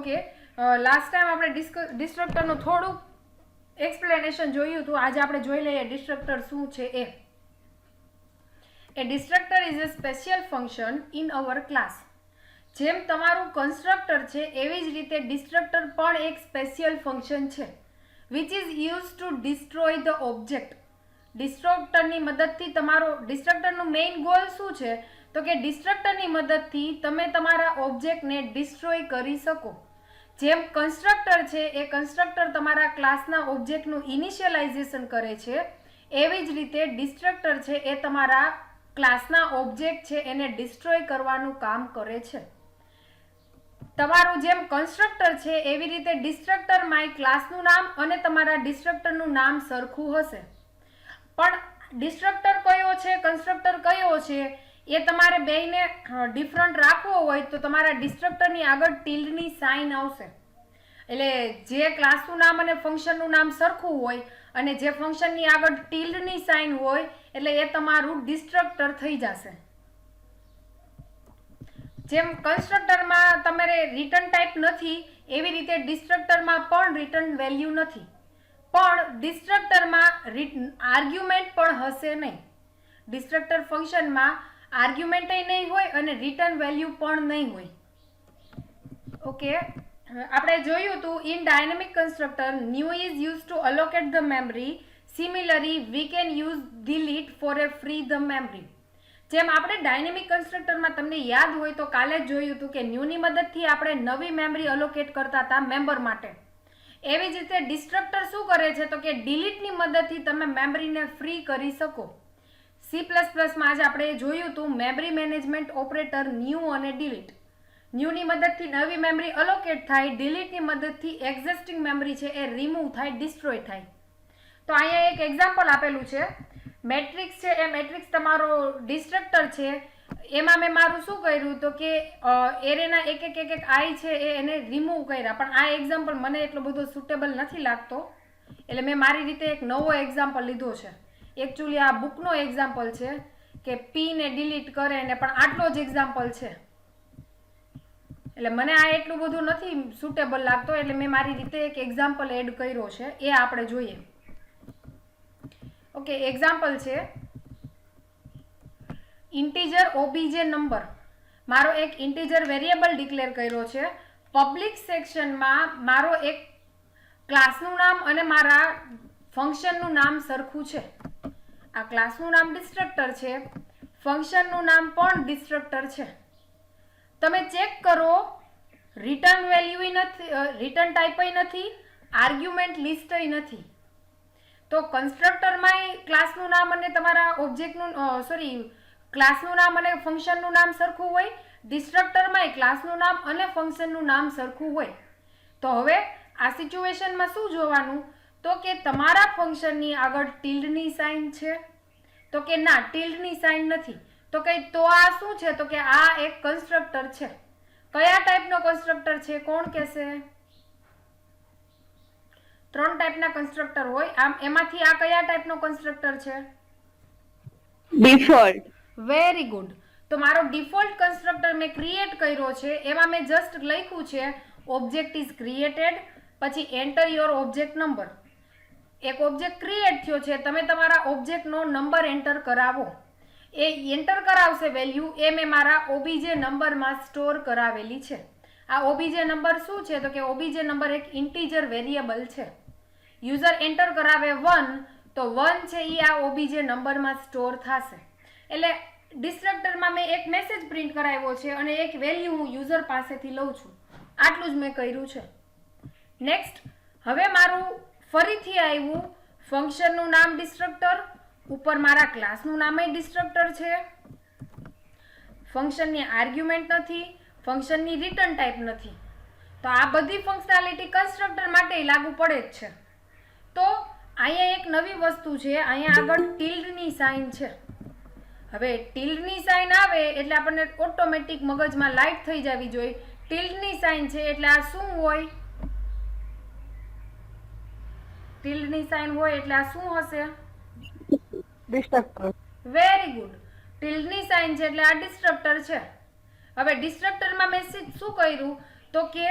Okay, last time આપણે ડિસ્ટ્રક્ટરનું થોડું explanation જોયું હતું. આજે આપણે જોઈ લઈએ ડિસ્ટ્રક્ટર શું છે એ. A destructor is a special function in our class. જેમ તમારું કન્સ્ટ્રક્ટર છે એવી જ રીતે ડિસ્ટ્રક્ટર પણ એક સ્પેશિયલ ફંક્શન છે which is use to destroy the object. ડિસ્ટ્રક્ટરની મદદથી ડિસ્ટ્રક્ટરનું મેઇન ગોલ શું છે તો કે ડિસ્ટ્રક્ટરની મદદથી તમે તમારા ઓબ્જેક્ટને ડિસ્ટ્રોય કરી શકો. જેમ કન્સ્ટ્રક્ટર છે એ કન્સ્ટ્રક્ટર તમારા ક્લાસના ઓબ્જેક્ટનું ઇનિશિયલાઇઝેશન કરે છે, એવી જ રીતે ડિસ્ટ્રક્ટર છે એ તમારા ક્લાસના ઓબ્જેક્ટ છે એને ડિસ્ટ્રોય કરવાનું કામ કરે છે. તમારું જેમ કન્સ્ટ્રક્ટર છે એવી રીતે ડિસ્ટ્રક્ટરમાં ક્લાસનું નામ અને તમારા ડિસ્ટ્રક્ટરનું નામ સરખું હશે. પણ ડિસ્ટ્રક્ટર કયો છે, કન્સ્ટ્રક્ટર કયો છે એ તમારે બેયને ડિફરન્ટ રાખવો હોય તો તમારા ડિસ્ટ્રક્ટરની આગળ ટિલ્ડની સાઇન આવશે. એટલે જે ક્લાસનું નામ અને ફંક્શનનું નામ સરખું હોય અને જે ફંક્શનની આગળ ટિલ્ડની સાઇન હોય એટલે એ તમારું ડિસ્ટ્રક્ટર થઈ જશે. જેમ કન્સ્ટ્રક્ટરમાં તમારે રિટર્ન ટાઈપ નથી એવી રીતે ડિસ્ટ્રક્ટરમાં પણ રિટર્ન વેલ્યુ નથી, પણ ડિસ્ટ્રક્ટરમાં આર્ગ્યુમેન્ટ પણ હશે નહીં. ડિસ્ટ્રક્ટર ફંક્શનમાં આર્ગ્યુમેન્ટ નહીં હોય અને રિટર્ન વેલ્યુ પણ નહીં હોય. ઓકે, આપણે જોયું હતું in dynamic constructor new is use to allocate the memory. Similarly we can use delete for a free the memory. જેમ આપણે ડાયનેમિક કન્સ્ટ્રક્ટરમાં તમને યાદ હોય તો કાલે જ જોયું હતું કે ન્યૂની મદદથી આપણે નવી મેમરી અલોકેટ કરતા હતા મેમ્બર માટે. એવી જ રીતે ડિસ્ટ્રક્ટર શું કરે છે તો કે ડિલીટની મદદથી તમે મેમરીને ફ્રી કરી શકો. C++માં આજે આપણે જોયું હતું મેમરી મેનેજમેન્ટ ઓપરેટર ન્યૂ અને ડિલીટ. ન્યૂની મદદથી નવી મેમરી અલોકેટ થાય, ડિલીટની મદદથી એક્ઝિસ્ટિંગ મેમરી છે એ રિમૂવ થાય, ડિસ્ટ્રોય થાય. તો અહીંયા એક એક્ઝામ્પલ આપેલું છે. મેટ્રિક્સ છે એ મેટ્રિક્સ તમારો ડિસ્ટ્રક્ટર છે, એમાં મેં મારું શું કર્યું તો કે એરેના એક આઈ છે એ એને રિમૂવ કર્યા. પણ આ એક્ઝામ્પલ મને એટલો બધો સુટેબલ નથી લાગતો એટલે મેં મારી રીતે એક નવો એક્ઝામ્પલ લીધો છે. એકચ્યુઅલી આ બુકનો એક્ઝામ્પલ છે કે પી ને ડિલીટ કરે ને, પણ આટલો જ એક્ઝામ્પલ છે એટલે મને આ એટલું બધું નથી સુટેબલ લાગતો એટલે મેં મારી રીતે એક એક્ઝામ્પલ એડ કર્યો છે, એ આપણે જોઈએ. ઓકે, એક્ઝામ્પલ છે ઇન્ટીજર ઓબીજે નંબર. મારો એક ઇન્ટીજર વેરિયેબલ ડિક્લેર કર્યો છે. પબ્લિક સેક્શનમાં મારો એક ક્લાસનું નામ અને મારા ફંક્શનનું નામ સરખું છે. આ ક્લાસનું નામ ડિસ્ટ્રક્ટર છે, ફંક્શનનું નામ પણ ડિસ્ટ્રક્ટર છે. તમે ચેક કરો, રિટર્ન વેલ્યુ નથી, રિટર્ન ટાઈપ નથી, આર્ગ્યુમેન્ટ લિસ્ટ નથી. તો કન્સ્ટ્રક્ટરમાં ક્લાસનું નામ અને તમારા ઓબ્જેક્ટનું ક્લાસનું નામ અને ફંક્શનનું નામ સરખું હોય, ડિસ્ટ્રક્ટરમાં ક્લાસનું નામ અને ફંક્શનનું નામ સરખું હોય. તો હવે આ સિચ્યુએશનમાં શું જોવાનું તો કે તમારા ફંક્શનની આગળ ટિલ્ડની સાઇન છે તો કે ના, ટિલ્ડની સાઇન નથી. તો આ શું છે તો કે આ એક કન્સ્ટ્રક્ટર છે. કયા ટાઈપનો કન્સ્ટ્રક્ટર છે કોણ કહેશે? 3 ટાઈપના કન્સ્ટ્રક્ટર હોય. આમ એમાંથી આ કયા ટાઈપનો કન્સ્ટ્રક્ટર છે? ડિફોલ્ટ. Very good. તો મારો ડિફોલ્ટ કન્સ્ટ્રક્ટર મેં ક્રિએટ કર્યો છે, એમાં મેં જસ્ટ લખ્યું છે ઓબ્જેક્ટ ઇઝ ક્રિએટેડ, પછી એન્ટર યોર ઓબ્જેક્ટ નંબર. એક ઓબ્જેક્ટ ક્રિએટ થયો છે, તમે તમારા ઓબ્જેક્ટનો નંબર એન્ટર કરાવો. એ એન્ટર કરાવશે વેલ્યુ, એ મેં મારા ઓબીજે નંબરમાં સ્ટોર કરાવેલી છે. આ ઓબીજે નંબર શું છે તો કે ઓબીજે નંબર એક ઇન્ટીજર વેરિયેબલ છે. યુઝર એન્ટર કરાવે 1 તો 1 છે એ આ ઓબીજે નંબરમાં સ્ટોર થશે. એટલે ડિસ્ટ્રક્ટરમાં મેં એક મેસેજ પ્રિન્ટ કરાવ્યો છે અને એક વેલ્યુ હું યુઝર પાસેથી લઉં છું. આટલું જ મેં કર્યું છે. નેક્સ્ટ, હવે મારું ફરીથી આવ્યું ફંક્શનનું નામ ડિસ્ટ્રક્ટર, ઉપર મારા ક્લાસનું નામ ડિસ્ટ્રક્ટર છે, ફંક્શનની આર્ગ્યુમેન્ટ નથી, ફંક્શનની રિટર્ન ટાઈપ નથી. તો આ બધી ફંક્શનાલિટી કન્સ્ટ્રક્ટર માટે લાગુ પડે જ છે. તો અહીંયા એક નવી વસ્તુ છે, અહીંયા આગળ ટિલ્ડની સાઇન છે. હવે ટિલ્ડની સાઇન આવે એટલે આપણને ઓટોમેટિક મગજમાં લાઈટ થઈ જવી જોઈએ. ટિલ્ડની સાઇન છે એટલે આ શું હોય? ટિલ્ડની સાઇન હોય એટલે આ શું હશે? ડિસ્ટ્રક્ટર. Very good. ટિલ્ડની સાઇન છે એટલે આ ડિસ્ટ્રક્ટર છે. હવે ડિસ્ટ્રક્ટરમાં મેં શું કર્યું તો કે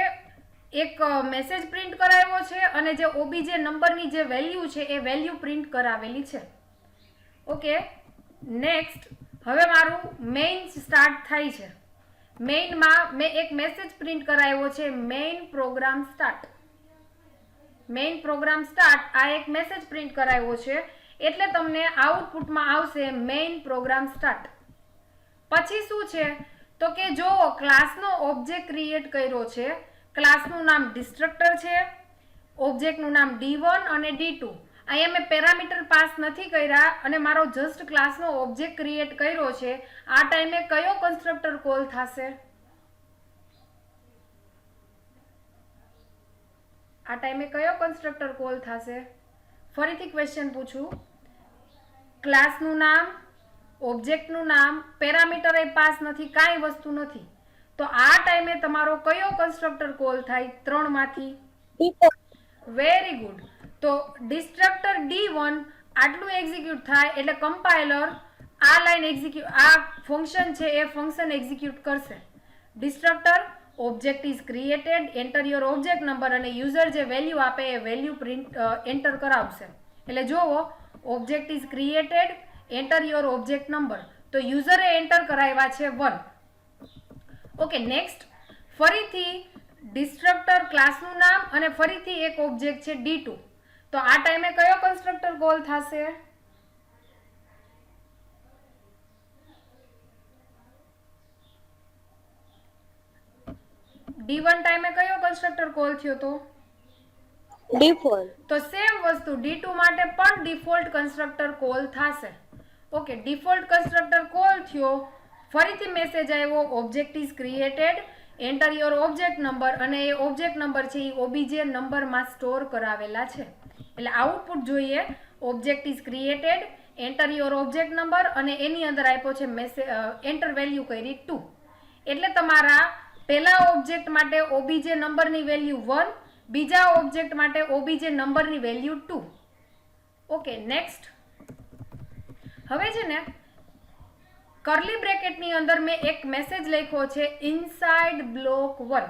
એક મેસેજ પ્રિન્ટ કરાવ્યો છે અને જે ઓબીજે નંબરની જે વેલ્યુ છે એ વેલ્યુ પ્રિન્ટ કરાવેલી છે. ઓકે, નેક્સ્ટ હવે મારું મેઇન સ્ટાર્ટ થાય છે. મેઇનમાં મેં એક મેસેજ પ્રિન્ટ કરાવ્યો છે, main program start. Main program start આ એક મેસેજ પ્રિન્ટ કરાવ્યો છે, એટલે તમને આઉટપુટમાં આવશે મેઇન પ્રોગ્રામ સ્ટાર્ટ. પછી શું છે તો કે જો ક્લાસનો ઓબ્જેક્ટ ક્રિએટ કર્યો છે, ક્લાસનું નામ ડિસ્ટ્રક્ટર છે, ઓબ્જેક્ટનું નામ D1 અને D2. અહીંયા મેં પેરામીટર પાસ નથી કર્યા અને મારો જસ્ટ ક્લાસનો ઓબ્જેક્ટ ક્રિએટ કર્યો છે. આ ટાઈમે કયો કન્સ્ટ્રક્ટર કોલ થશે? આ ટાઈમે કયો કન્સ્ટ્રક્ટર કોલ થશે? ફરીથી ક્વેશ્ચન પૂછું. ક્લાસનું નામ, ઓબ્જેક્ટનું નામ, પેરામીટર એ પાસ નથી, કાંઈ વસ્તુ નથી, તો આ ટાઈમે તમારો કયો કન્સ્ટ્રક્ટર કોલ થાય? ત્રણમાંથી? Very good. તો ડિસ્ટ્રક્ટર D1 આટલું એક્ઝિક્યુટ થાય એટલે કમ્પાઇલર આ લાઈન એક્ઝિક્યુટ, આ ફંક્શન છે એ ફંક્શન એક્ઝિક્યુટ કરશે. Destructor object is created, enter your object number, અને યુઝર જે વેલ્યુ આપે એ વેલ્યુ પ્રિન્ટ એન્ટર કરાવશે. એટલે જોવો, object is created, enter your object number, તો યુઝરે એન્ટર કરાવ્યા છે 1. ઓકે, નેક્સ્ટ ફરીથી ડિસ્ટ્રક્ટર ક્લાસનું નામ અને ફરીથી એક ઓબ્જેક્ટ છે D2, તો આ ટાઈમે કયો કન્સ્ટ્રક્ટર કોલ થશે? D1 ટાઈમે કયો કન્સ્ટ્રક્ટર કોલ થયો તો? ડિફોલ્ટ. તો સેમ વસ્તુ D2 માટે પણ ડિફોલ્ટ કન્સ્ટ્રક્ટર કોલ થશે. ઓકે, ડિફોલ્ટ કન્સ્ટ્રક્ટર કોલ થયો, ફરીથી મેસેજ આવ્યો object is created, enter your object number, અને એ ઓબ્જેક્ટ નંબર છે એ ઓબીજે નંબરમાં સ્ટોર કરાવેલા છે. એટલે આઉટપુટ જોઈએ, object is created, enter your object number, અને એની અંદર આપ્યો છે મેસેજ એન્ટર વેલ્યુ કરી 2. એટલે તમારા પહેલા ઓબ્જેક્ટ માટે ઓબીજે નંબરની વેલ્યુ 1, બીજા ઓબ્જેક્ટ માટે ઓબીજે નંબરની વેલ્યુ 2. ઓકે, નેક્સ્ટ હવે છે ને કર્લી બ્રેકેટની અંદર મેં એક મેસેજ લખ્યો છે ઇનસાઇડ બ્લોક 1.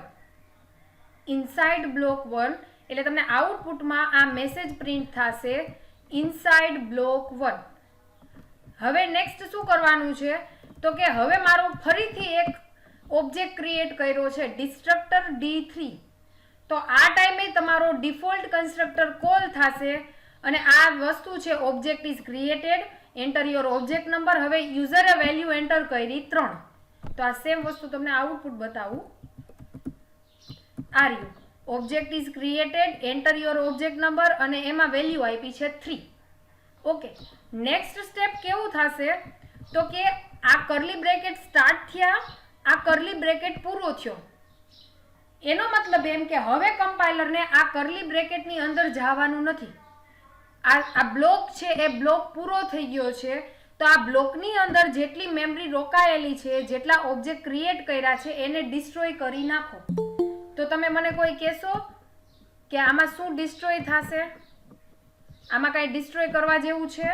ઇનસાઇડ બ્લોક 1 એટલે તમને આઉટપુટમાં આ મેસેજ પ્રિન્ટ થશે ઇનસાઇડ બ્લોક 1. હવે નેક્સ્ટ શું કરવાનું છે તો કે હવે મારો ફરીથી એક ઓબ્જેક્ટ ક્રિએટ કર્યો છે ડિસ્ટ્રક્ટર D3. તો આ ટાઈમે તમારો ડિફોલ્ટ કન્સ્ટ્રક્ટર કોલ થશે અને આ વસ્તુ છે object is created, enter your object number. હવે યુઝરે વેલ્યુ એન્ટર કરી 3. તો આ સેમ વસ્તુ તમને આઉટપુટ બતાવું. આ રહ્યું object is created, enter your object number, અને એમાં વેલ્યુ આપી છે 3. ઓકે, નેક્સ્ટ સ્ટેપ કેવું થશે તો કે આ કર્લી બ્રેકેટ સ્ટાર્ટ થયા, આ કર્લી બ્રેકેટ પૂરો થયો. એનો મતલબ એમ કે હવે કમ્પાઇલરને આ કર્લી બ્રેકેટની અંદર જવાનું નથી. આ બ્લોક છે એ બ્લોક પૂરો થઈ ગયો છે, તો આ બ્લોકની અંદર જેટલી મેમરી રોકાયેલી છે, જેટલા ઓબ્જેક્ટ ક્રિએટ કર્યા છે એને ડિસ્ટ્રોય કરી નાખો. તો તમે મને કોઈ કહેશો કે આમાં શું ડિસ્ટ્રોય થશે? આમાં કાંઈ ડિસ્ટ્રોય કરવા જેવું છે?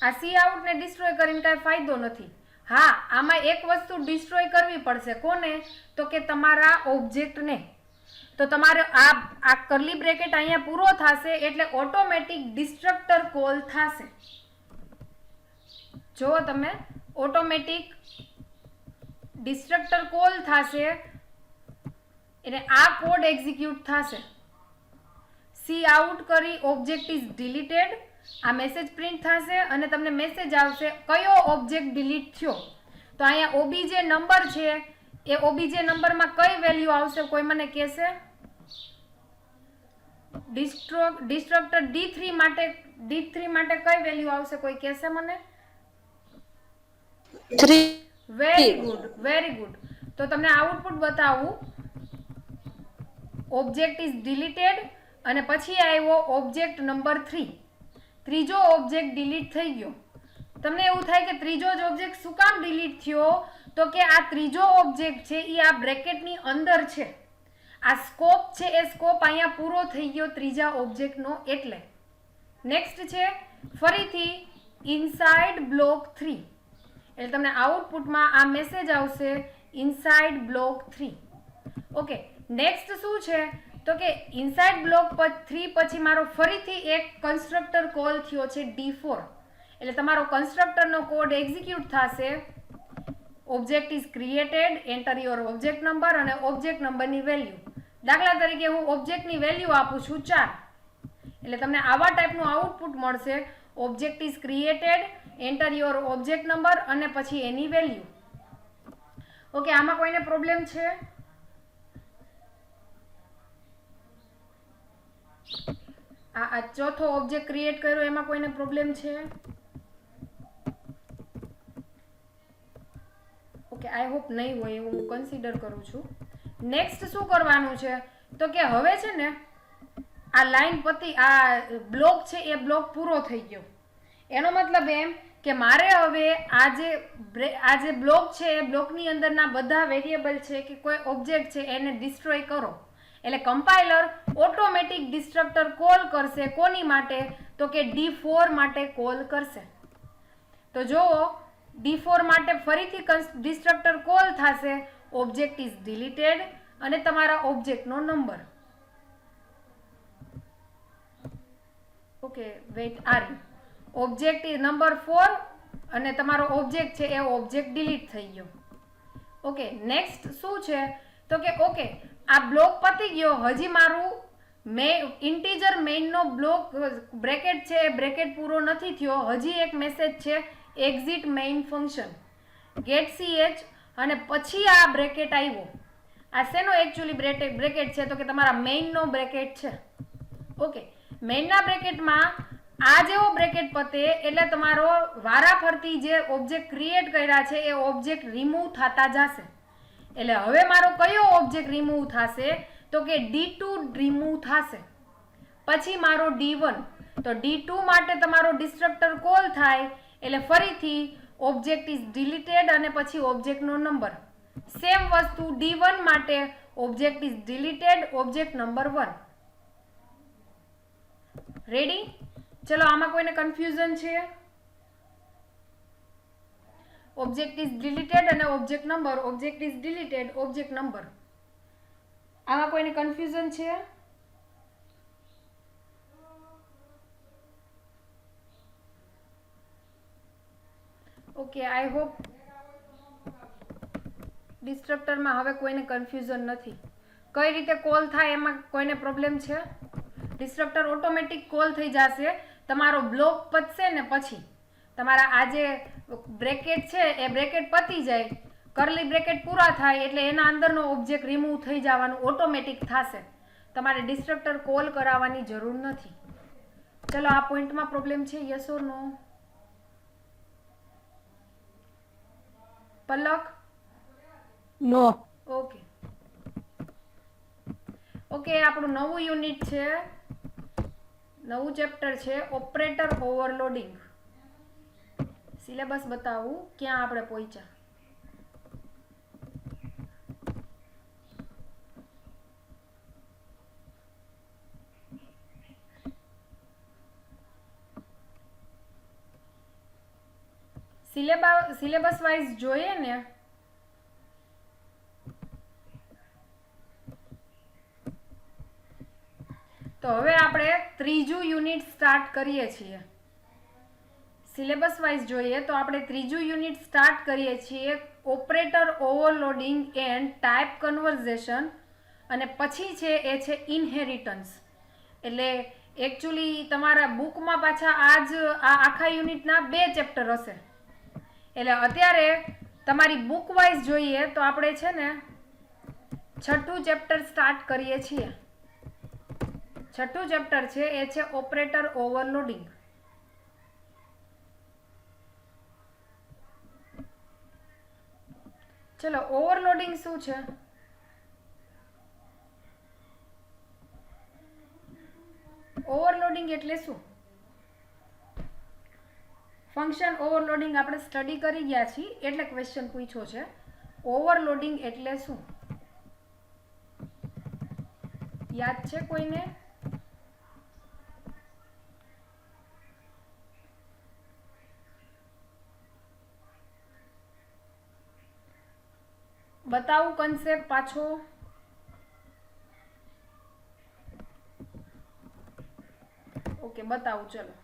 આ સી આઉટને ડિસ્ટ્રોય કરીને કાંઈ ફાયદો નથી. હા, આમાં એક વસ્તુ ડિસ્ટ્રોય કરવી પડશે. કોને? તો કે તમારા ઓબ્જેક્ટને. તો તમારે આ કર્લી બ્રેકેટ અહીંયા પૂરો થશે એટલે ઓટોમેટિક ડિસ્ટ્રક્ટર કોલ થશે. જો તમે ઓટોમેટિક ડિસ્ટ્રક્ટર કોલ થશે એટલે આ કોડ એક્ઝિક્યુટ થશે. સી આઉટ કરી ઓબ્જેક્ટ ઇઝ ડિલીટેડ, આ મેસેજ પ્રિન્ટ થશે અને તમને મેસેજ આવશે કયો ઓબ્જેક્ટ ડિલીટ થયો. તો અહીંયા ઓબીજે નંબર છે, એ ઓબીજે નંબરમાં કઈ વેલ્યુ આવશે? કોઈ મને કહેશે? ડિસ્ટ્રક્ટર D3 માટે કઈ વેલ્યુ આવશે? કોઈ કહેશે મને? 3. Very good, very good. તો તમને આઉટપુટ બતાવું. ઓબ્જેક્ટ ઇઝ ડિલીટેડ અને પછી આવ્યો ઓબ્જેક્ટ નંબર 3. ત્રીજો ઓબ્જેક્ટ ડિલીટ થઈ ગયો. તમને એવું થાય કે ત્રીજો જ ઓબ્જેક્ટ શું કામ ડિલીટ થયો? તો કે આ ત્રીજો ઓબ્જેક્ટ છે એ આ બ્રેકેટની અંદર છે. આ સ્કોપ છે એ સ્કોપ અહીંયા પૂરો થઈ ગયો ત્રીજા ઓબ્જેક્ટનો. એટલે નેક્સ્ટ છે ફરીથી ઇનસાઇડ બ્લોક 3. એટલે તમને આઉટપુટમાં આ મેસેજ આવશે ઇનસાઇડ બ્લોક 3. ઓકે, નેક્સ્ટ શું છે તો કે ઇનસાઇડ બ્લોક 3 પછી મારો ફરીથી એક કન્સ્ટ્રક્ટર કોલ થયો છે D4. એટલે તમારો કન્સ્ટ્રક્ટરનો કોડ એક્ઝિક્યુટ થશે. Object is created, enter your object number અને ઓબ્જેક્ટ નંબરની વેલ્યુ. દાખલા તરીકે હું ઓબ્જેક્ટની વેલ્યુ આપું છું 4. એટલે તમને આવા ટાઈપનું આઉટપુટ મળશે. Object is created, enter your object number અને પછી એની વેલ્યુ. ઓકે, આમાં કોઈને પ્રોબ્લેમ છે? આ ચોથો ઓબ્જેક્ટ ક્રિએટ કર્યો એમાં કોઈને પ્રોબ્લેમ છે? ઓકે, આઈ હોપ નહીં હોય એવું હું કન્સિડર કરું છું. નેક્સ્ટ શું કરવાનું છે તો કે હવે છે ને આ લાઈન આ બ્લોક છે એ બ્લોક પૂરો થઈ ગયો. એનો મતલબ એમ કે મારે હવે આ જે બ્લોક છે એ બ્લોકની અંદરના બધા વેરિયેબલ છે કે કોઈ ઓબ્જેક્ટ છે એને ડિસ્ટ્રોય કરો. એટલે કમ્પાઇલર ઓટોમેટિક ડિસ્ટ્રક્ટર કોલ કરશે. કોની માટે તો કે D4 માટે કોલ કરશે. તો જુઓ, D4 માટે ફરીથી ડિસ્ટ્રક્ટર કોલ થશે. ઓબ્જેક્ટ ઇઝ ડિલીટેડ અને તમારા ઓબ્જેક્ટનો number. Okay, wait, are object is number 4 અને તમારો ઓબ્જેક્ટ છે એ ઓબ્જેક્ટ ડિલીટ થઈ ગયો. ઓકે, નેક્સ્ટ શું છે તો કે ઓકે આ બ્લોક પતી ગયો. હજી મારું ઇન્ટીજર મેઇનનો બ્લોક બ્રેકેટ છે એ બ્રેકેટ પૂરો નથી થયો. હજી એક મેસેજ છે exit main function get CH અને પછી આ બ્રેકેટ આવ્યો. આ શેનો એકચ્યુઅલી બ્રેકેટ છે તો કે તમારા મેઇનનો બ્રેકેટ છે. ઓકે, મેઇનના બ્રેકેટમાં આ જેવો બ્રેકેટ પતે એટલે તમારો વારાફરતી જે ઓબ્જેક્ટ ક્રિએટ કર્યા છે એ ઓબ્જેક્ટ રિમૂવ થતા જશે. એટલે હવે મારો કયો ઓબ્જેક્ટ રિમૂવ થશે તો કે D2 રિમૂવ થશે. પછી મારો D1. તો D2 માટે તમારો ડિસ્ટ્રક્ટર કોલ થાય એટલે ફરીથી ઓબ્જેક્ટ ઇઝ ડિલીટેડ અને પછી ઓબ્જેક્ટનો નંબર. સેમ વસ્તુ D1 માટે object is deleted, object number 1. Ready? ચલો, આમાં કોઈને કન્ફ્યુઝન છે? ઓબ્જેક્ટ ઇઝ ડિલીટેડ અને object number, object is deleted, object number. આમાં કોઈને કન્ફ્યુઝન છે? ઓકે, આઈ હોપ ડિસ્ટ્રક્ટરમાં હવે કોઈને કન્ફ્યુઝન નથી. કઈ રીતે કોલ થાય એમાં કોઈને પ્રોબ્લેમ છે? ડિસ્ટ્રક્ટર ઓટોમેટિક કોલ થઈ જશે. તમારો બ્લોક પતશે ને પછી તમારા આ જે બ્રેકેટ છે એ બ્રેકેટ પતી જાય, કર્લી બ્રેકેટ પૂરા થાય એટલે એના અંદરનો ઓબ્જેક્ટ રિમૂવ થઈ જવાનું ઓટોમેટિક થશે. તમારે ડિસ્ટ્રક્ટર કોલ કરાવવાની જરૂર નથી. ચલો, આ પોઈન્ટમાં પ્રોબ્લેમ છે? Yes or no? Palak? No. Okay okay, આપણું નવું યુનિટ છે, નવું ચેપ્ટર છે ઓપરેટર ઓવરલોડિંગ. સિલેબસ બતાવું ક્યાં આપણે પહોંચ્યા. સિલેબસ વાઇઝ જોઈએ ને તો હવે આપણે ત્રીજું યુનિટ સ્ટાર્ટ કરીએ છીએ. સિલેબસ વાઇઝ જોઈએ તો આપણે ત્રીજું યુનિટ સ્ટાર્ટ કરીએ છીએ operator overloading and type conversion અને પછી છે એ છે ઇનહેરિટન્સ. એટલે એકચ્યુઅલી તમારા બુકમાં પાછા આ આખા યુનિટના 2 ચેપ્ટર હશે. એટલે અત્યારે તમારી બુક વાઇઝ જોઈએ તો આપણે છે ને 6થું ચેપ્ટર સ્ટાર્ટ કરીએ છીએ. 6થું ચેપ્ટર છે એ છે ઓપરેટર ઓવરલોડિંગ. ચલો, ઓવરલોડિંગ શું છે? ઓવરલોડિંગ એટલે શું? ફંક્શન ઓવરલોડિંગ આપણે સ્ટડી કરી ગયા છીએ એટલે ક્વેશ્ચન પૂછ્યો છે. ઓવરલોડિંગ એટલે શું યાદ છે કોઈને? બતાવું કન્સેપ્ટ પાછો. ઓકે બતાવું ચલો.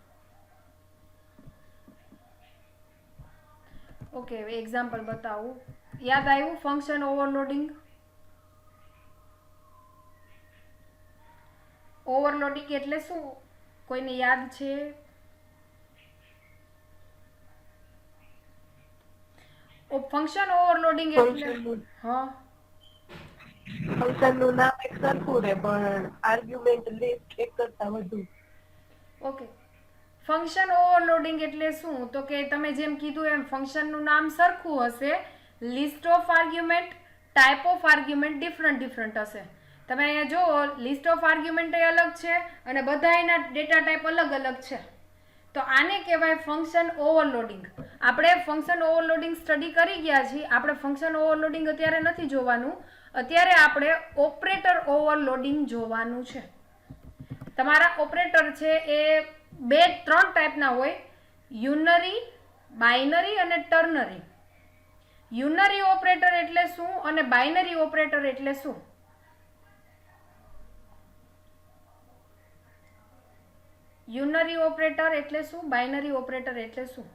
ઓકે એક્ઝામ્પલ બતાવું. યાદ આવ્યું ફંક્શન ઓવરલોડિંગ? ઓવરલોડિંગ એટલે શું? કોઈને યાદ છે? ફંક્શન ઓવરલોડિંગ એટલે હા ફંક્શનનું નામ એક સરખું રહે પણ આર્ગ્યુમેન્ટ લિસ્ટ એક કરતા વધુ. ઓકે ફંક્શન ઓવરલોડિંગ એટલે શું? તો કે તમે જેમ કીધું એમ ફંક્શનનું નામ સરખું હશે, list of argument, type of argument different હશે. તમે અહીંયા જુઓ લિસ્ટ ઓફ આર્ગ્યુમેન્ટ એ અલગ છે અને બધા એના ડેટા ટાઈપ અલગ છે. તો આને કહેવાય ફંક્શન ઓવરલોડિંગ. આપણે ફંક્શન ઓવરલોડિંગ સ્ટડી કરી ગયા છીએ. આપણે ફંક્શન ઓવરલોડિંગ અત્યારે નથી જોવાનું. અત્યારે આપણે ઓપરેટર ઓવરલોડિંગ જોવાનું છે. તમારા ઓપરેટર છે એ 3 ટાઈપના હોય, યુનરી, બાઇનરી અને ટર્નરી. યુનરી ઓપરેટર એટલે શું અને બાઇનરી ઓપરેટર એટલે શું? યુનરી ઓપરેટર એટલે શું? બાઇનરી ઓપરેટર એટલે શું?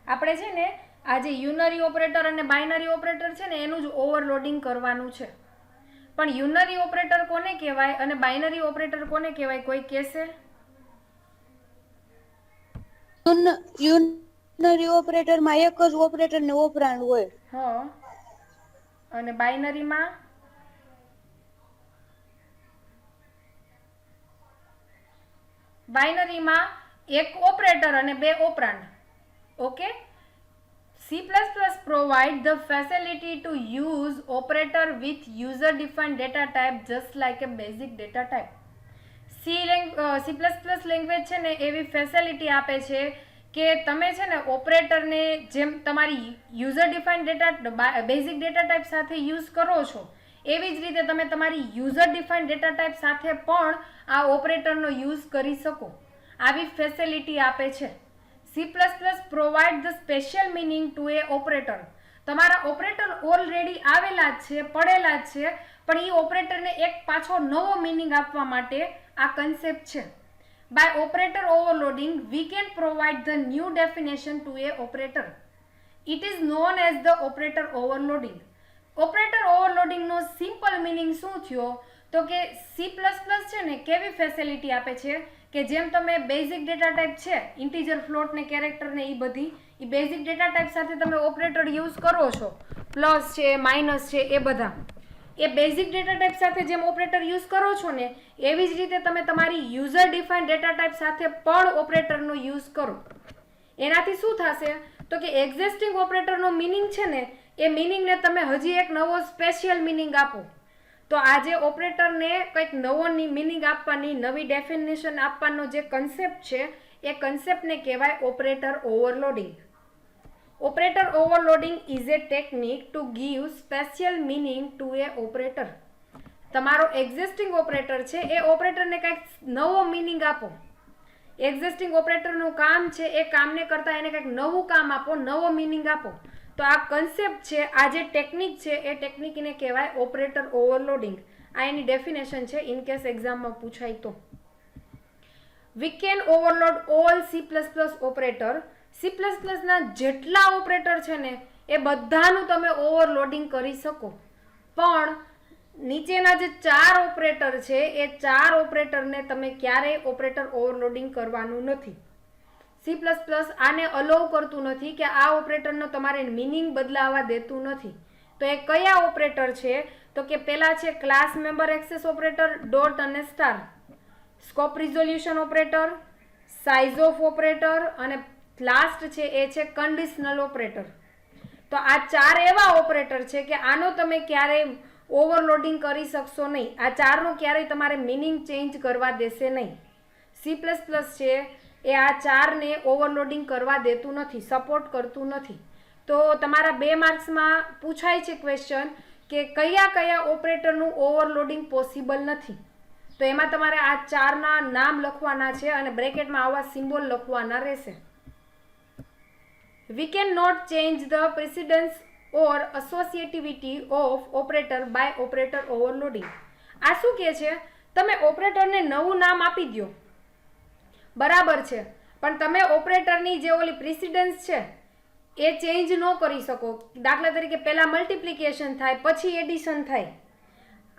આપણે છે ને આજે યુનરી ઓપરેટર અને બાઇનરી ઓપરેટર છે ને એનું જ ઓવરલોડિંગ કરવાનું છે. પણ યુનરી ઓપરેટર કોને કહેવાય અને બાઇનરી ઓપરેટર કોને કહેવાય? કોઈ કહેશે? યુનરી ઓપરેટરમાં એક જ ઓપરેટર ને ઓપરાન્ડ હોય. હા અને બાઇનરીમાં એક ઓપરેટર અને 2 operand. Okay C++ provide the facility to use operator with user defined data type just like a basic data type. C++ language છે ને એવી ફેસિલિટી આપે છે કે તમે છે ને ઓપરેટરને જેમ તમારી user defined data basic data type સાથે યુઝ કરો છો એવી જ રીતે તમે તમારી યુઝર ડિફાઇન્ડ ડેટા ટાઈપ સાથે પણ આ ઓપરેટરનો યુઝ કરી શકો. આવી ફેસિલિટી આપે છે. C++ provide the special meaning to a operator. તમારા ઓપરેટર ઓલરેડી આવેલા જ છે, પડેલા જ છે, પણ એ ઓપરેટરને એક પાછો નવો મિનિંગ આપવા માટે આ કન્સેપ્ટ છે. By operator overloading, we can provide the new definition to a operator. It is known as the operator overloading. Operator ઓવરલોડિંગનો સિમ્પલ મિનિંગ શું થયો? તો કે C++ છે ને કેવી ફેસિલિટી આપે છે કે જેમ તમે બેઝિક ડેટા ટાઈપ છે, ઇન્ટીજર, ફ્લોટ ને કેરેક્ટર ને એ બધી એ બેઝિક ડેટા ટાઈપ સાથે તમે ઓપરેટર યુઝ કરો છો, પ્લસ છે, માઇનસ છે, એ બધા એ બેઝિક ડેટા ટાઈપ સાથે જેમ ઓપરેટર યુઝ કરો છો ને એવી જ રીતે તમે તમારી યુઝર ડિફાઇન્ડ ડેટા ટાઈપ સાથે પણ ઓપરેટરનો યુઝ કરો. એનાથી શું થશે? તો કે એક્ઝિસ્ટિંગ ઓપરેટરનો મિનિંગ છે ને એ મિનિંગને તમે હજી એક નવો સ્પેશિયલ મિનિંગ આપો. તો આ જે ઓપરેટરને કંઈક નવો મિનિંગ આપવાની, નવી ડેફિનેશન આપવાનો જે કન્સેપ્ટ છે એ કન્સેપ્ટને કહેવાય operator overloading. Operator overloading is a technique to give special meaning to a operator. તમારો એક્ઝિસ્ટિંગ ઓપરેટર છે એ ઓપરેટરને કંઈક નવો મિનિંગ આપો. એક્ઝિસ્ટિંગ ઓપરેટરનું કામ છે એ કામને કરતાં એને કંઈક નવું કામ આપો, નવો મિનિંગ આપો. તો આ કન્સેપ્ટ છે, આ જે ટેકનિક છે એ ટેકનિકને કહેવાય ઓપરેટર ઓવરલોડિંગ. આ એની ડેફિનેશન છે ઇન કેસ એક્ઝામમાં પૂછાય તો. We can overload all C++ operator. C++ ના જેટલા ઓપરેટર છે ને એ બધાનું તમે ઓવરલોડિંગ કરી શકો. પણ નીચેના જે 4 ઓપરેટર છે એ 4 ઓપરેટરને તમે ક્યારેય ઓપરેટર ઓવરલોડિંગ કરવાનું નથી. C++ આને અલાઉ કરતું નથી કે આ ઓપરેટરનો તમારે મિનિંગ બદલાવા દેતું નથી. તો એ કયા ઓપરેટર છે? તો કે પહેલા છે class member access operator, dot અને star, scope resolution operator, size of operator અને લાસ્ટ છે એ છે કન્ડિશનલ ઓપરેટર. તો આ 4 એવા ઓપરેટર છે કે આનો તમે ક્યારેય ઓવરલોડિંગ કરી શકશો નહીં. આ 4નું ક્યારેય તમારે મિનિંગ ચેન્જ કરવા દેશે નહીં. C++ છે એ આ 4ને ઓવરલોડિંગ કરવા દેતું નથી, સપોર્ટ કરતું નથી. તો તમારા 2 માર્ક્સમાં પૂછાય છે ક્વેશ્ચન કે કયા ઓપરેટરનું ઓવરલોડિંગ પોસિબલ નથી. તો એમાં તમારે આ 4ના નામ લખવાના છે અને બ્રેકેટમાં આવા સિમ્બોલ લખવાના રહેશે. We can not change the precedence or associativity of operator by operator overloading. આ શું કહે છે? તમે ઓપરેટરને નવું નામ આપી દો, બરાબર છે, પણ તમે ઓપરેટરની જે ઓલી પ્રિસિડન્સ છે એ ચેન્જ ન કરી શકો. દાખલા તરીકે પહેલાં મલ્ટિપ્લિકેશન થાય, પછી એડિશન થાય.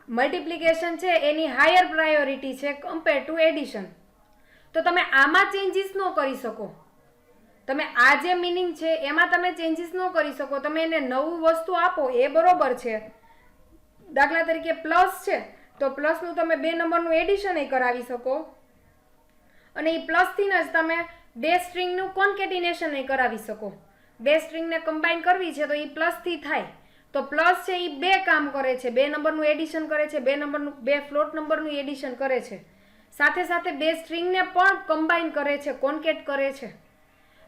મલ્ટિપ્લિકેશન છે એની હાયર પ્રાયોરિટી છે કમ્પેર ટુ એડિશન. તો તમે આમાં ચેન્જીસ ન કરી શકો. તમે આ જે મિનિંગ છે એમાં તમે ચેન્જીસ ન કરી શકો. તમે એને નવું વસ્તુ આપો એ બરોબર છે. દાખલા તરીકે પ્લસ છે તો પ્લસનું તમે 2 નંબરનું એડિશન કરાવી શકો, અને એ પ્લસથી જ તમે 2 સ્ટ્રિંગનું કોન્કેટિનેશન કરાવી શકો. 2 સ્ટ્રિંગને કમ્બાઈન કરવી છે તો એ પ્લસથી થાય. તો પ્લસ છે એ 2 કામ કરે છે, 2 નંબરનું એડિશન કરે છે, 2 ફ્લોટ નંબરનું એડિશન કરે છે, સાથે સાથે 2 સ્ટ્રિંગને પણ કમ્બાઈન કરે છે, કોન્કેટ કરે છે.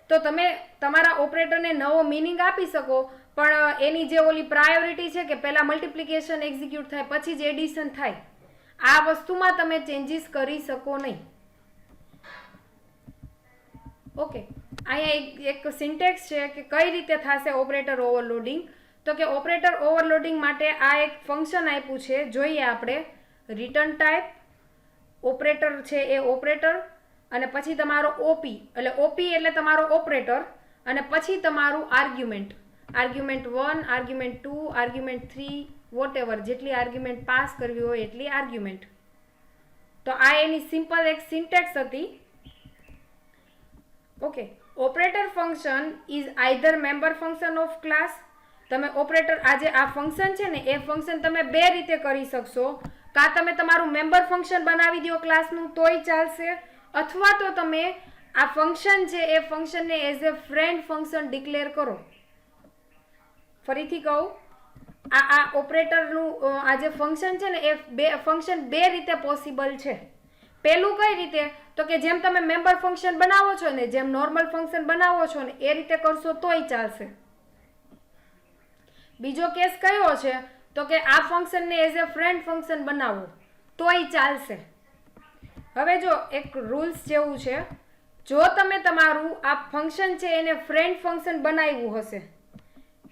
તો તમે તમારા ઓપરેટરને નવો મિનિંગ આપી શકો, પણ એની જે ઓલી પ્રાયોરિટી છે કે પહેલાં મલ્ટિપ્લિકેશન એક્ઝિક્યુટ થાય પછી જ એડિશન થાય, આ વસ્તુમાં તમે ચેન્જીસ કરી શકો નહીં. ઓકે, અહીંયા એક સિન્ટેક્સ છે કે કઈ રીતે થશે ઓપરેટર ઓવરલોડિંગ. તો કે ઓપરેટર ઓવરલોડિંગ માટે આ એક ફંક્શન આપ્યું છે, જોઈએ આપણે. રિટર્ન ટાઈપ, ઓપરેટર છે એ ઓપરેટર, અને પછી તમારો ઓપી, એટલે ઓપી એટલે તમારો ઓપરેટર, અને પછી તમારું argument. Argument 1, argument 2, argument 3, whatever, જેટલી આર્ગ્યુમેન્ટ પાસ કરવી હોય એટલી આર્ગ્યુમેન્ટ. તો આ એની સિમ્પલ એક સિન્ટેક્સ હતી. Okay, operator function is either member function of class. તમે ઓપરેટર આજે આ ફંક્શન છે ને એ ફંક્શન તમે 2 રીતે કરી શકશો. કાં તમે તમારું મેમ્બર ફંક્શન બનાવી દો ક્લાસનું તોય ચાલશે, અથવા તો તમે આ ફંક્શન છે એ ફંક્શનને as a friend function declare કરો. ફરીથી કહું, આ ઓપરેટરનું આ જે ફંક્શન છે ને એ ફંક્શન 2 રીતે પોસિબલ છે. પહેલું કઈ રીતે? તો કે જેમ તમે મેમ્બર ફંક્શન બનાવો છો ને, જેમ નોર્મલ ફંક્શન બનાવો છો ને એ રીતે કરશો તોય ચાલશે. બીજો કેસ કયો છે? તો કે આ ફંક્શનને એઝ એ ફ્રેન્ડ ફંક્શન બનાવો તોય ચાલશે. હવે જો એક રૂલ્સ જેવું છે, જો તમે તમારું આ ફંક્શન છે એને ફ્રેન્ડ ફંક્શન બનાવ્યું હશે,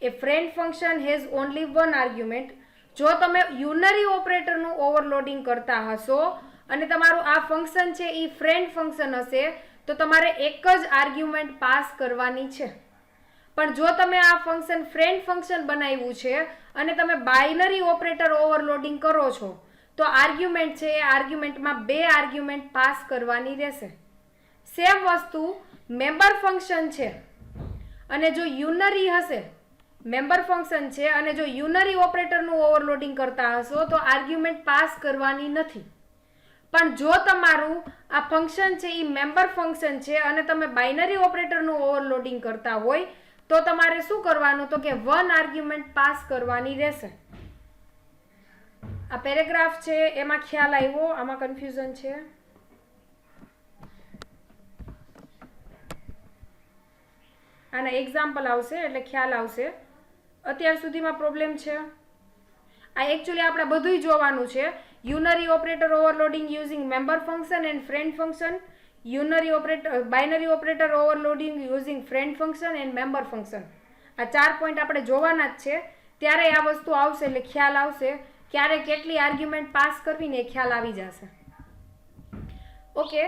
એ friend function has only 1 argument. જો તમે યુનરી ઓપરેટરનું ઓવરલોડિંગ કરતા હશો અને તમારું આ ફંક્શન છે એ ફ્રેન્ડ ફંક્શન હશે, તો તમારે એક જ આર્ગ્યુમેન્ટ પાસ કરવાની છે. પણ જો તમે આ ફંક્શન ફ્રેન્ડ ફંક્શન બનાવ્યું છે અને તમે બાઇનરી ઓપરેટર ઓવરલોડિંગ કરો છો, તો આર્ગ્યુમેન્ટ છે એ આર્ગ્યુમેન્ટમાં 2 આર્ગ્યુમેન્ટ પાસ કરવાની રહેશે. સેમ વસ્તુ મેમ્બર ફંક્શન છે અને જો યુનરી હશે, મેમ્બર ફંક્શન છે અને જો યુનરી ઓપરેટરનું ઓવરલોડિંગ કરતા હશો તો આર્ગ્યુમેન્ટ પાસ કરવાની નથી. પણ જો તમારું આ ફંક્શન છે એ મેમ્બર ફંક્શન છે અને તમે બાઇનરી ઓપરેટરનું ઓવરલોડિંગ કરતા હોય તો તમારે શું કરવાનું? તો કે 1 આર્ગ્યુમેન્ટ પાસ કરવાની રહેશે. આ પેરેગ્રાફ છે એમાં ખ્યાલ આવ્યો? આમાં કન્ફ્યુઝન છે? આના એક્ઝામ્પલ આવશે એટલે ખ્યાલ આવશે. અત્યાર સુધીમાં પ્રોબ્લેમ છે? આ એકચ્યુઅલી આપણે બધુંય જોવાનું છે. Unary operator overloading using member function and friend function, binary operator overloading using friend function and member function. આ 4 પોઈન્ટ આપણે જોવાના જ છે. ત્યારે આ વસ્તુ આવશે એટલે ખ્યાલ આવશે. ક્યારે કેટલી આર્ગ્યુમેન્ટ પાસ કરવી ને એ ખ્યાલ આવી જશે. Okay,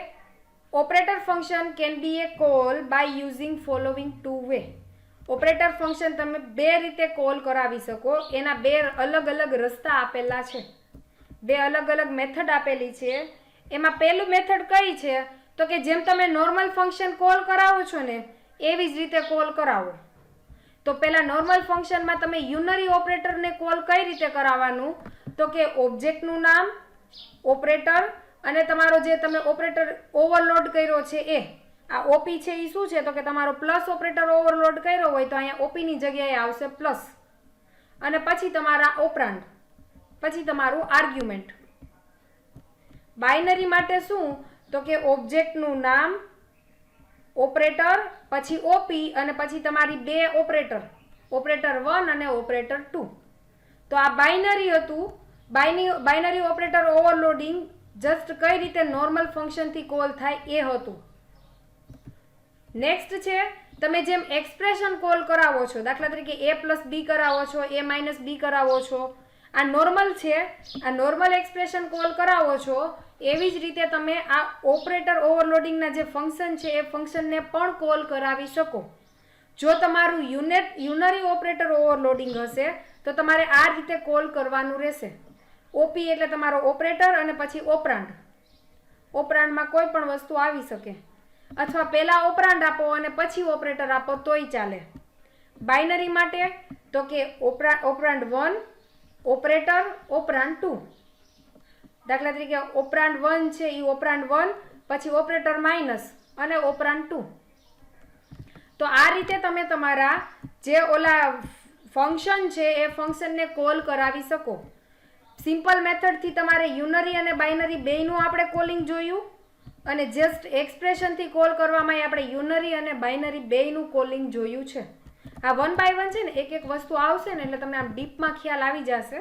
operator function can be a call by using following 2 way. Operator function તમે 2 રીતે કોલ કરાવી શકો. એના 2 અલગ અલગ રસ્તા આપેલા છે, 2 અલગ અલગ મેથડ આપેલી છે. એમાં પહેલું મેથડ કઈ છે? તો કે જેમ તમે નોર્મલ ફંક્શન કોલ કરાવો છો ને એવી જ રીતે કોલ કરાવો. તો પહેલા નોર્મલ ફંક્શનમાં તમે યુનરી ઓપરેટરને કોલ કઈ રીતે કરાવવાનું? તો કે ઓબ્જેક્ટનું નામ, ઓપરેટર અને તમારો જે તમે ઓપરેટર ઓવરલોડ કર્યો છે એ. આ ઓપી છે એ શું છે? તો કે તમારો પ્લસ ઓપરેટર ઓવરલોડ કર્યો હોય તો અહીંયા ઓપીની જગ્યાએ આવશે પ્લસ, અને પછી તમારા ઓપરાન્ડ, પછી તમારું આર્ગ્યુમેન્ટ. બાઇનરી માટે શું? તો કે ઓબ્જેક્ટનું નામ, ઓપરેટર, પછી ઓપી અને પછી તમારી 2 ઓપરેટર, ઓપરેટર 1 અને ઓપરેટર 2. તો આ બાઇનરી હતું. બાઇનરી ઓપરેટર ઓવરલોડિંગ જસ્ટ કઈ રીતે નોર્મલ ફંક્શનથી કોલ થાય એ હતું. નેક્સ્ટ છે તમે જેમ એક્સપ્રેશન કોલ કરાવો છો, દાખલા તરીકે a પ્લસ બી કરાવો છો, a માઇનસ બી કરાવો છો, આ નોર્મલ છે, આ નોર્મલ એક્સપ્રેશન કોલ કરાવો છો, એવી જ રીતે તમે આ ઓપરેટર ઓવરલોડિંગના જે ફંક્શન છે એ ફંક્શનને પણ કોલ કરાવી શકો. જો તમારું યુનરી ઓપરેટર ઓવરલોડિંગ હશે તો તમારે આ રીતે કોલ કરવાનું રહેશે. ઓપી એટલે તમારો ઓપરેટર અને પછી ઓપરાન્ડ. ઓપરાન્ડમાં કોઈ પણ વસ્તુ આવી શકે, અથવા પહેલાં ઓપરાન્ડ આપો અને પછી ઓપરેટર આપો તોય ચાલે. બાઇનરી માટે તો કે ઓપરાન્ડ 1, ઓપરેટર, ઓપરાન્ડ 2. દાખલા તરીકે ઓપરાન્ડ 1 છે એ ઓપરાન્ડ 1, પછી ઓપરેટર માઇનસ અને ઓપરાન્ડ 2. તો આ રીતે તમે તમારા જે ઓલા ફંક્શન છે એ ફંક્શનને કોલ કરાવી શકો. સિમ્પલ મેથડથી તમારે યુનરી અને બાઇનરી બેયનું આપણે કોલિંગ જોયું, અને જસ્ટ એક્સપ્રેશનથી કોલ કરવામાં આપણે યુનરી અને બાઇનરી બેયનું કોલિંગ જોયું છે. આ 1 by 1 છે ને, એક એક વસ્તુ આવશે ને એટલે તમને આમ ડીપમાં ખ્યાલ આવી જશે.